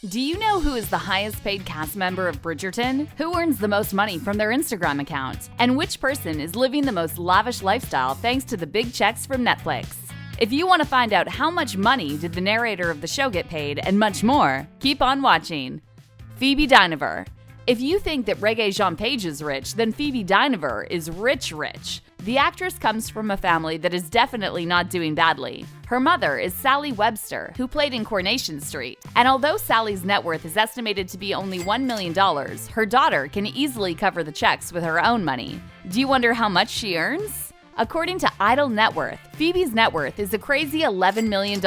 Do you know who is the highest paid cast member of Bridgerton? Who earns the most money from their Instagram account? And which person is living the most lavish lifestyle thanks to the big checks from Netflix? If you want to find out how much money did the narrator of the show get paid and much more, keep on watching. Phoebe Dymond. If you think that Reggae Page is rich, then Phoebe Dymond is rich. The actress comes from a family that is definitely not doing badly. Her mother is Sally Webster, who played in Coronation Street. And although Sally's net worth is estimated to be only $1 million, her daughter can easily cover the checks with her own money. Do you wonder how much she earns? According to Idle Net Worth, Phoebe's net worth is a crazy $11 million.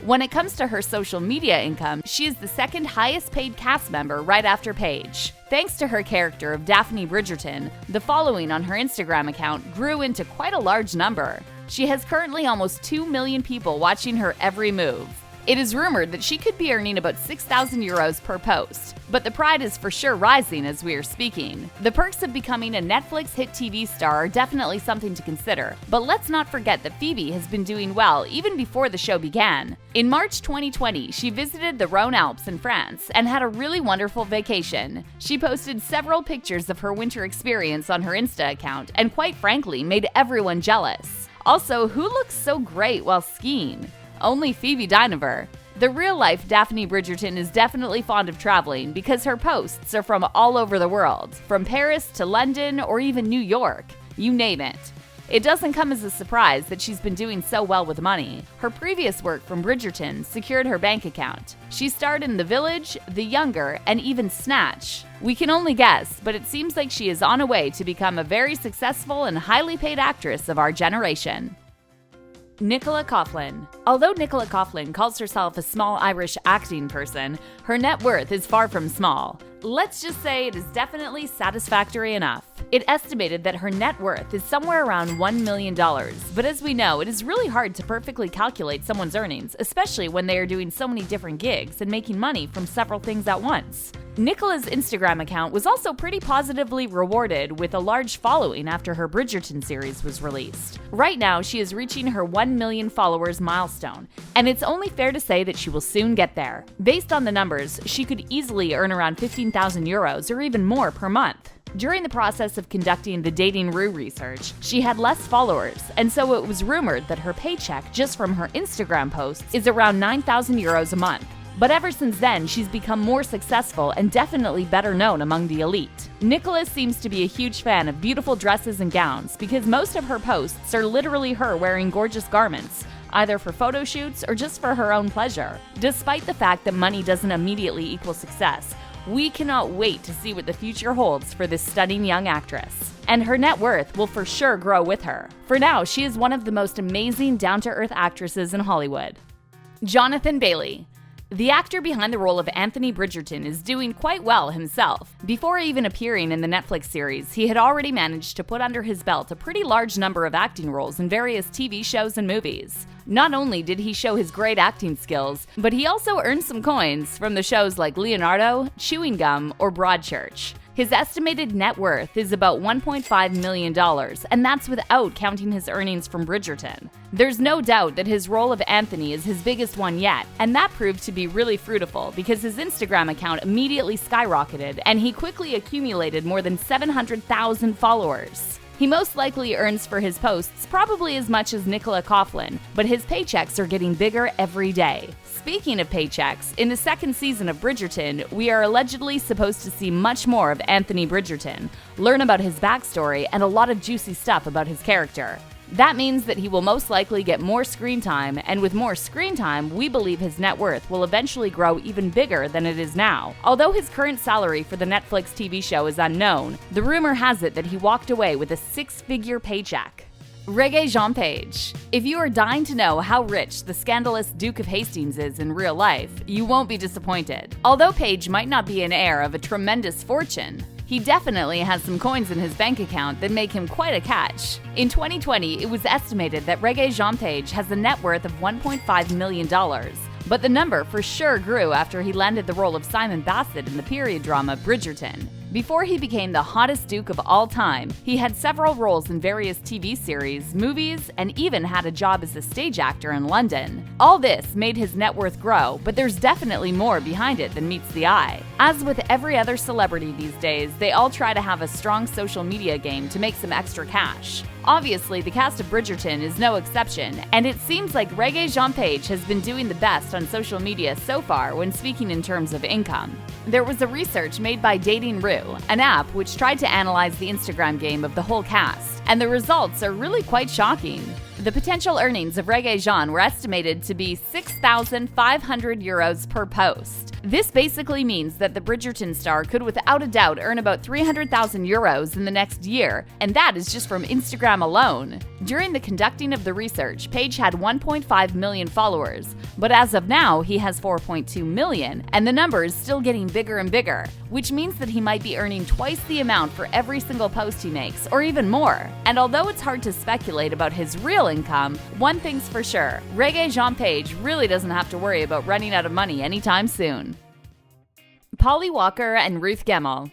When it comes to her social media income, she is the second highest paid cast member right after Paige. Thanks to her character of Daphne Bridgerton, the following on her Instagram account grew into quite a large number. She has currently almost 2 million people watching her every move. It is rumored that she could be earning about 6,000 euros per post, but the pride is for sure rising as we are speaking. The perks of becoming a Netflix hit TV star are definitely something to consider, but let's not forget that Phoebe has been doing well even before the show began. In March 2020, she visited the Rhone Alps in France and had a really wonderful vacation. She posted several pictures of her winter experience on her Insta account and quite frankly made everyone jealous. Also, who looks so great while skiing? Only Phoebe Dymond. The real-life Daphne Bridgerton is definitely fond of traveling because her posts are from all over the world, from Paris to London or even New York. You name it. It doesn't come as a surprise that she's been doing so well with money. Her previous work from Bridgerton secured her bank account. She starred in The Village, The Younger, and even Snatch. We can only guess, but it seems like she is on a way to become a very successful and highly paid actress of our generation. Nicola Coughlan. Although Nicola Coughlan calls herself a small Irish acting person, her net worth is far from small. Let's just say it is definitely satisfactory enough. It estimated that her net worth is somewhere around $1 million, but as we know, it is really hard to perfectly calculate someone's earnings, especially when they are doing so many different gigs and making money from several things at once. Nicola's Instagram account was also pretty positively rewarded with a large following after her Bridgerton series was released. Right now, she is reaching her 1 million followers milestone, and it's only fair to say that she will soon get there. Based on the numbers, she could easily earn around 15,000 euros or even more per month. During the process of conducting the Dating Rue research, she had less followers, and so it was rumored that her paycheck just from her Instagram posts is around 9,000 euros a month. But ever since then, she's become more successful and definitely better known among the elite. Nicola seems to be a huge fan of beautiful dresses and gowns because most of her posts are literally her wearing gorgeous garments, either for photo shoots or just for her own pleasure. Despite the fact that money doesn't immediately equal success, we cannot wait to see what the future holds for this stunning young actress. And her net worth will for sure grow with her. For now, she is one of the most amazing down-to-earth actresses in Hollywood. Jonathan Bailey. The actor behind the role of Anthony Bridgerton is doing quite well himself. Before even appearing in the Netflix series, he had already managed to put under his belt a pretty large number of acting roles in various TV shows and movies. Not only did he show his great acting skills, but he also earned some coins from the shows like Leonardo, Chewing Gum, or Broadchurch. His estimated net worth is about $1.5 million, and that's without counting his earnings from Bridgerton. There's no doubt that his role of Anthony is his biggest one yet, and that proved to be really fruitful because his Instagram account immediately skyrocketed and he quickly accumulated more than 700,000 followers. He most likely earns for his posts probably as much as Nicola Coughlan, but his paychecks are getting bigger every day. Speaking of paychecks, in the second season of Bridgerton, we are allegedly supposed to see much more of Anthony Bridgerton, learn about his backstory, and a lot of juicy stuff about his character. That means that he will most likely get more screen time, and with more screen time, we believe his net worth will eventually grow even bigger than it is now. Although his current salary for the Netflix TV show is unknown, the rumor has it that he walked away with a 6-figure paycheck. Reggae Page. If you are dying to know how rich the scandalous Duke of Hastings is in real life, you won't be disappointed. Although Page might not be an heir of a tremendous fortune, he definitely has some coins in his bank account that make him quite a catch. In 2020, it was estimated that Reggae Page has a net worth of $1.5 million, but the number for sure grew after he landed the role of Simon Bassett in the period drama Bridgerton. Before he became the hottest Duke of all time, he had several roles in various TV series, movies, and even had a job as a stage actor in London. All this made his net worth grow, but there's definitely more behind it than meets the eye. As with every other celebrity these days, they all try to have a strong social media game to make some extra cash. Obviously, the cast of Bridgerton is no exception, and it seems like Reggae Jean Page has been doing the best on social media so far when speaking in terms of income. There was a research made by Dating Rue, an app which tried to analyze the Instagram game of the whole cast, and the results are really quite shocking. The potential earnings of Reggae Jean were estimated to be €6,500 per post. This basically means that the Bridgerton star could without a doubt earn about €300,000 in the next year, and that is just from Instagram alone. During the conducting of the research, Page had 1.5 million followers, but as of now, he has 4.2 million, and the number is still getting bigger and bigger, which means that he might be earning twice the amount for every single post he makes, or even more. And although it's hard to speculate about his real income, one thing's for sure, Reggae Jean Page really doesn't have to worry about running out of money anytime soon. Polly Walker and Ruth Gemmell.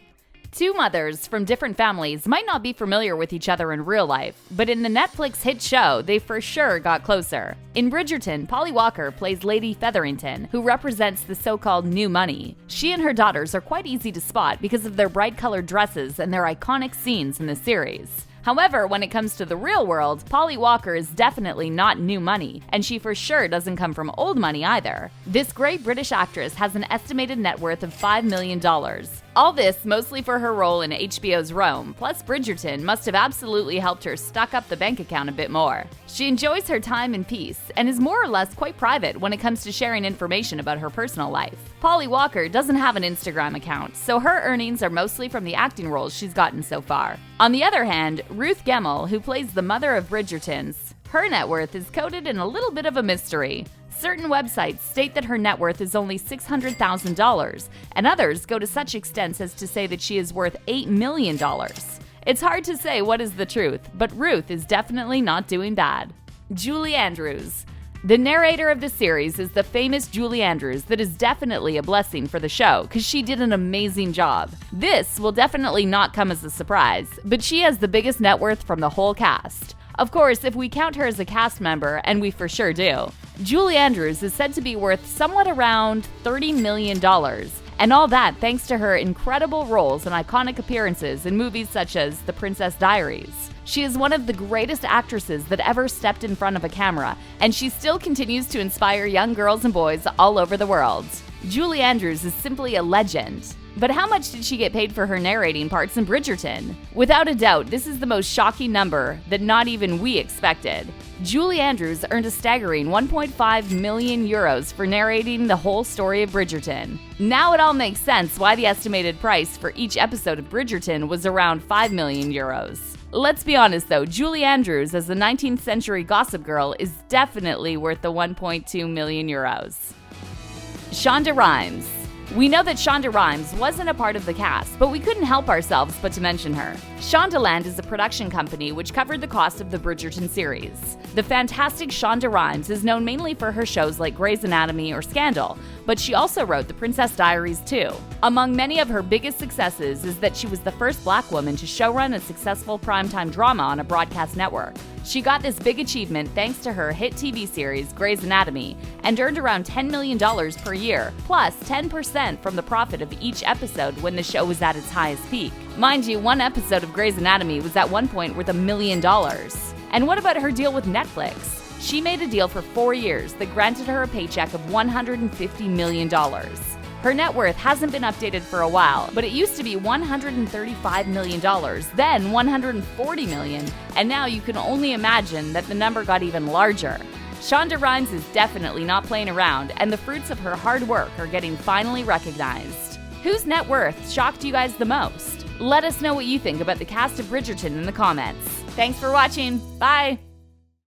Two mothers from different families might not be familiar with each other in real life, but in the Netflix hit show, they for sure got closer. In Bridgerton, Polly Walker plays Lady Featherington, who represents the so-called new money. She and her daughters are quite easy to spot because of their bright-colored dresses and their iconic scenes in the series. However, when it comes to the real world, Polly Walker is definitely not new money, and she for sure doesn't come from old money either. This great British actress has an estimated net worth of $5 million. All this mostly for her role in HBO's Rome, plus Bridgerton must have absolutely helped her stock up the bank account a bit more. She enjoys her time in peace and is more or less quite private when it comes to sharing information about her personal life. Polly Walker doesn't have an Instagram account, so her earnings are mostly from the acting roles she's gotten so far. On the other hand, Ruth Gemmell, who plays the mother of Bridgerton's, her net worth is coded in a little bit of a mystery. Certain websites state that her net worth is only $600,000, and others go to such extents as to say that she is worth $8 million. It's hard to say what is the truth, but Ruth is definitely not doing bad. Julie Andrews. The narrator of the series is the famous Julie Andrews. That is definitely a blessing for the show, because she did an amazing job. This will definitely not come as a surprise, but she has the biggest net worth from the whole cast. Of course, if we count her as a cast member, and we for sure do, Julie Andrews is said to be worth somewhat around $30 million, and all that thanks to her incredible roles and iconic appearances in movies such as The Princess Diaries. She is one of the greatest actresses that ever stepped in front of a camera, and she still continues to inspire young girls and boys all over the world. Julie Andrews is simply a legend. But how much did she get paid for her narrating parts in Bridgerton? Without a doubt, this is the most shocking number that not even we expected. Julie Andrews earned a staggering €1.5 million for narrating the whole story of Bridgerton. Now it all makes sense why the estimated price for each episode of Bridgerton was around €5 million. Let's be honest though, Julie Andrews as the 19th century gossip girl is definitely worth the €1.2 million. Shonda Rhimes. We know that Shonda Rhimes wasn't a part of the cast, but we couldn't help ourselves but to mention her. Shondaland is a production company which covered the cost of the Bridgerton series. The fantastic Shonda Rhimes is known mainly for her shows like Grey's Anatomy or Scandal, but she also wrote The Princess Diaries too. Among many of her biggest successes is that she was the first Black woman to showrun a successful primetime drama on a broadcast network. She got this big achievement thanks to her hit TV series Grey's Anatomy and earned around $10 million per year, plus 10% from the profit of each episode when the show was at its highest peak. Mind you, one episode of Grey's Anatomy was at one point worth $1 million. And what about her deal with Netflix? She made a deal for 4 years that granted her a paycheck of $150 million. Her net worth hasn't been updated for a while, but it used to be $135 million, then $140 million, and now you can only imagine that the number got even larger. Shonda Rhimes is definitely not playing around, and the fruits of her hard work are getting finally recognized. Whose net worth shocked you guys the most? Let us know what you think about the cast of Bridgerton in the comments. Thanks for watching. Bye!